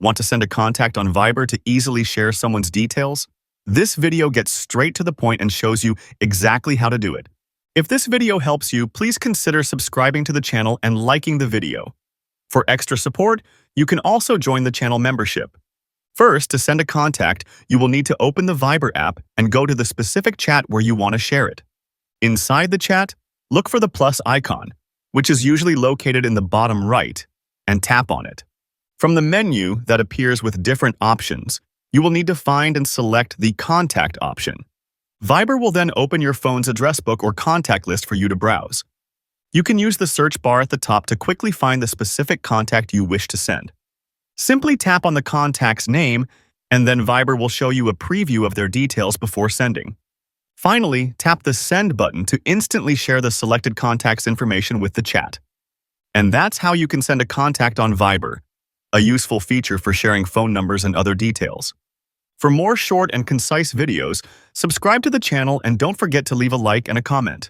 Want to send a contact on Viber to easily share someone's details? This video gets straight to the point and shows you exactly how to do it. If this video helps you, please consider subscribing to the channel and liking the video. For extra support, you can also join the channel membership. First, to send a contact, you will need to open the Viber app and go to the specific chat where you want to share it. Inside the chat, look for the plus icon, which is usually located in the bottom right, and tap on it. From the menu that appears with different options, you will need to find and select the Contact option. Viber will then open your phone's address book or contact list for you to browse. You can use the search bar at the top to quickly find the specific contact you wish to send. Simply tap on the contact's name, and then Viber will show you a preview of their details before sending. Finally, tap the Send button to instantly share the selected contact's information with the chat. And that's how you can send a contact on Viber, a useful feature for sharing phone numbers and other details. For more short and concise videos, subscribe to the channel and don't forget to leave a like and a comment.